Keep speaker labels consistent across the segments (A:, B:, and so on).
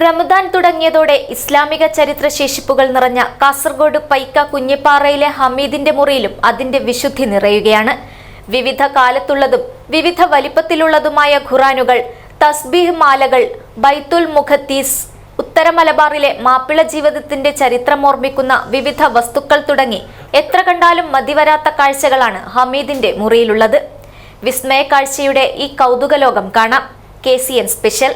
A: റമദാൻ തുടങ്ങിയതോടെ ഇസ്ലാമിക ചരിത്രശേഷിപ്പുകൾ നിറഞ്ഞ കാസർഗോഡ് പൈക്ക കുഞ്ഞിപ്പാറയിലെ ഹമീദിന്റെ മുറിയിലും അതിന്റെ വിശുദ്ധി നിറയുകയാണ്. വിവിധ കാലത്തുള്ളതും വിവിധ വലിപ്പത്തിലുള്ളതുമായ ഖുറാനുകൾ, തസ്ബീഹ് മാലകൾ, ബൈത്തുൽ മുഖത്തീസ്, ഉത്തര മലബാറിലെ മാപ്പിള ജീവിതത്തിന്റെ ചരിത്രമോർമ്മിക്കുന്ന വിവിധ വസ്തുക്കൾ തുടങ്ങി എത്ര കണ്ടാലും മതിവരാത്ത കാഴ്ചകളാണ് ഹമീദിന്റെ മുറിയിലുള്ളത്. വിസ്മയ കാഴ്ചയുടെ ഈ കൗതുകലോകം കാണാം. KCN special.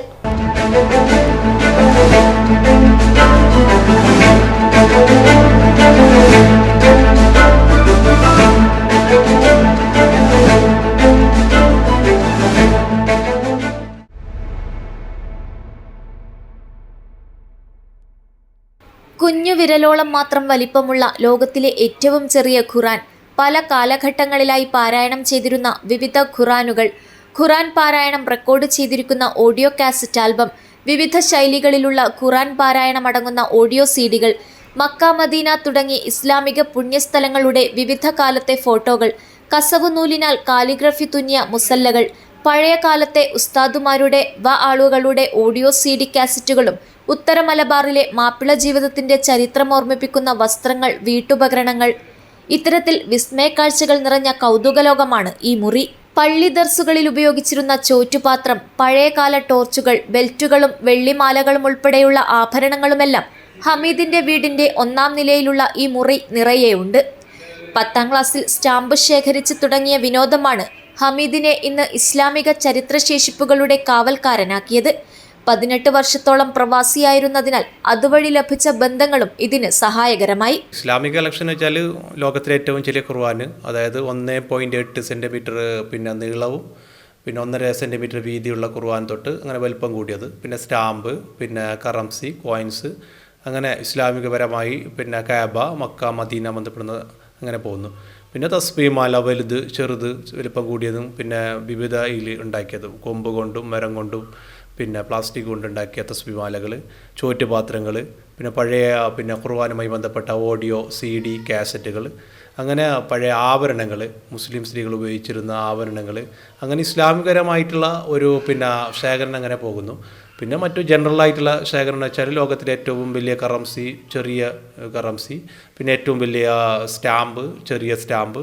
A: കുഞ്ഞു വിരലോളം മാത്രം വലിപ്പമുള്ള ലോകത്തിലെ ഏറ്റവും ചെറിയ ഖുറാൻ, പല കാലഘട്ടങ്ങളിലായി പാരായണം ചെയ്തിരുന്ന വിവിധ ഖുറാനുകൾ, ഖുറാൻ പാരായണം റെക്കോർഡ് ചെയ്തിരിക്കുന്ന ഓഡിയോ കാസറ്റ് ആൽബം, വിവിധ ശൈലികളിലുള്ള ഖുറാൻ പാരായണം അടങ്ങുന്ന ഓഡിയോ CD-കൾ, മക്ക മദീന തുടങ്ങി ഇസ്ലാമിക പുണ്യസ്ഥലങ്ങളുടെ വിവിധ കാലത്തെ ഫോട്ടോകൾ, കസവു നൂലിനാൽ കാലിഗ്രഫി തുന്നിയ മുസല്ലകൾ, പഴയ കാലത്തെ ഉസ്താദുമാരുടെ ആളുകളുടെ ഓഡിയോ CD കാസറ്റുകളും, ഉത്തര മലബാറിലെ മാപ്പിള ജീവിതത്തിന്റെ ചരിത്രം ഓർമ്മിപ്പിക്കുന്ന വസ്ത്രങ്ങൾ, വീട്ടുപകരണങ്ങൾ, ഇത്തരത്തിൽ വിസ്മയക്കാഴ്ചകൾ നിറഞ്ഞ കൗതുകലോകമാണ് ഈ മുറി. പള്ളി ദർസുകളിൽ ഉപയോഗിച്ചിരുന്ന ചോറ്റുപാത്രം, പഴയകാല ടോർച്ചുകൾ, ബെൽറ്റുകളും വെള്ളിമാലകളും ഉൾപ്പെടെയുള്ള ആഭരണങ്ങളുമെല്ലാം ഹമീദിന്റെ വീടിന്റെ 1-ാം നിലയിലുള്ള ഈ മുറി നിറയെയുണ്ട്. 10ാം ക്ലാസ്സിൽ സ്റ്റാമ്പ് ശേഖരിച്ച് തുടങ്ങിയ വിനോദമാണ് ഹമീദിനെ ഇന്ന് ഇസ്ലാമിക ചരിത്രശേഷിപ്പുകളുടെ കാവൽക്കാരനാക്കിയത്. 18 വർഷത്തോളം പ്രവാസിയായിരുന്നതിനാൽ അതുവഴി ലഭിച്ച ബന്ധങ്ങളും ഇതിന് സഹായകരമായി.
B: ഇസ്ലാമിക കളക്ഷൻ വെച്ചാൽ ലോകത്തിലെ ഏറ്റവും ചെറിയ ഖുർആന്, അതായത് 1.8 സെൻറ്റിമീറ്റർ നീളവും 1.5 സെൻറ്റിമീറ്റർ വീതിയുള്ള ഖുർആൻ തൊട്ട് അങ്ങനെ വലിപ്പം കൂടിയത്, സ്റ്റാമ്പ്, കറൻസി, കോയിൻസ്, അങ്ങനെ ഇസ്ലാമികപരമായി കഅബ, മക്ക, മദീന ബന്ധപ്പെടുന്ന അങ്ങനെ പോകുന്നു. തസ്ബീഹ് മാല, വലുത്, ചെറുത്, വലിപ്പം കൂടിയതും വിവിധ ഉണ്ടാക്കിയതും, കൊമ്പ് കൊണ്ടും മരം കൊണ്ടും പ്ലാസ്റ്റിക് കൊണ്ടുണ്ടാക്കിയ തസ്ബീഹ് മാലകൾ, ചോറ്റുപാത്രങ്ങൾ, പഴയ ഖുർആനുമായി ബന്ധപ്പെട്ട ഓഡിയോ CD കാസറ്റുകൾ, അങ്ങനെ പഴയ ആഭരണങ്ങൾ, മുസ്ലിം സ്ത്രീകൾ ഉപയോഗിച്ചിരുന്ന ആഭരണങ്ങൾ, അങ്ങനെ ഇസ്ലാമികരമായിട്ടുള്ള ഒരു ശേഖരണം അങ്ങനെ പോകുന്നു. മറ്റു ജനറലായിട്ടുള്ള ശേഖരണം വെച്ചാൽ ലോകത്തിലെ ഏറ്റവും വലിയ കറൻസി, ചെറിയ കറൻസി, ഏറ്റവും വലിയ സ്റ്റാമ്പ്, ചെറിയ സ്റ്റാമ്പ്,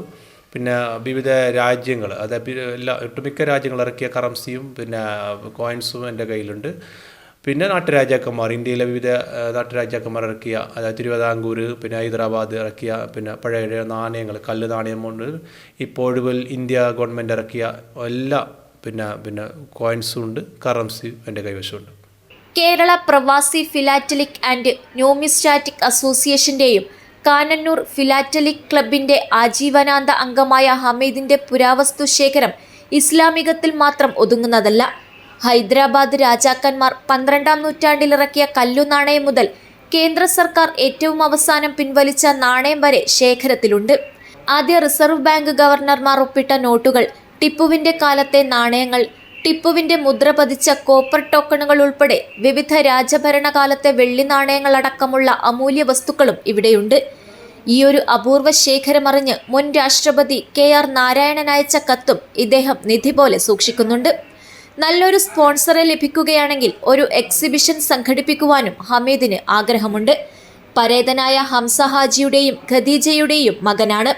B: വിവിധ രാജ്യങ്ങൾ, അതായത് ഒട്ടുമിക്ക രാജ്യങ്ങൾ ഇറക്കിയ കറൻസിയും കോയിൻസും എൻ്റെ കയ്യിലുണ്ട്. നാട്ടുരാജാക്കന്മാർ, ഇന്ത്യയിലെ വിവിധ നാട്ടുരാജാക്കന്മാർ ഇറക്കിയ, അതായത് തിരുവിതാംകൂർ, ഹൈദരാബാദ് ഇറക്കിയ പഴയ നാണയങ്ങൾ, കല്ല് നാണയം കൊണ്ട് ഇപ്പോഴും ഇന്ത്യ ഗവൺമെൻറ് ഇറക്കിയ എല്ലാ കോയിൻസും ഉണ്ട്, കറൻസി എൻ്റെ കൈവശമുണ്ട്.
A: കേരള പ്രവാസി ഫിലാറ്റലിക് ആൻഡ് ന്യൂമിസ്റ്റാറ്റിക് അസോസിയേഷന്റെയും കാനന്നൂർ ഫിലാറ്റലിക് ക്ലബിന്റെ ആജീവനാന്ത അംഗമായ ഹമീദിന്റെ പുരാവസ്തു ശേഖരം ഇസ്ലാമികത്തിൽ മാത്രം ഒതുങ്ങുന്നതല്ല. ഹൈദരാബാദ് രാജാക്കന്മാർ 12-ാം നൂറ്റാണ്ടിലിറക്കിയ കല്ലു നാണയം മുതൽ കേന്ദ്ര സർക്കാർ ഏറ്റവും അവസാനം പിൻവലിച്ച നാണയം വരെ ശേഖരത്തിലുണ്ട്. ആദ്യ റിസർവ് ബാങ്ക് ഗവർണർമാർ ഒപ്പിട്ട നോട്ടുകൾ, ടിപ്പുവിന്റെ കാലത്തെ നാണയങ്ങൾ, ടിപ്പുവിന്റെ മുദ്ര പതിച്ച കോപ്പർ ടോക്കണുകൾ ഉൾപ്പെടെ വിവിധ രാജഭരണകാലത്തെ വെള്ളി നാണയങ്ങളടക്കമുള്ള അമൂല്യ വസ്തുക്കളും ഇവിടെയുണ്ട്. ഈയൊരു അപൂർവ ശേഖരമറിഞ്ഞ് മുൻ രാഷ്ട്രപതി KR നാരായണൻ അയച്ച കത്തും ഇദ്ദേഹം നിധി പോലെ സൂക്ഷിക്കുന്നുണ്ട്. നല്ലൊരു സ്പോൺസറെ ലഭിക്കുകയാണെങ്കിൽ ഒരു എക്സിബിഷൻ സംഘടിപ്പിക്കുവാനും ഹമീദിന് ആഗ്രഹമുണ്ട്. പരേതനായ ഹംസ ഹാജിയുടെയും ഖദീജയുടെയും മകനാണ്.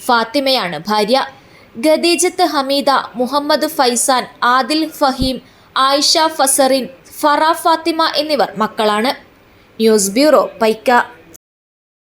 A: ഫാത്തിമയാണ് ഭാര്യ. ഖദീജത്ത് ഹമീദ, മുഹമ്മദ് ഫൈസാൻ, ആദിൽ ഫഹീം, ആയിഷ ഫസറിൻ, ഫറ ഫാത്തിമ എന്നിവർ മക്കളാണ്. News bureau, Paika.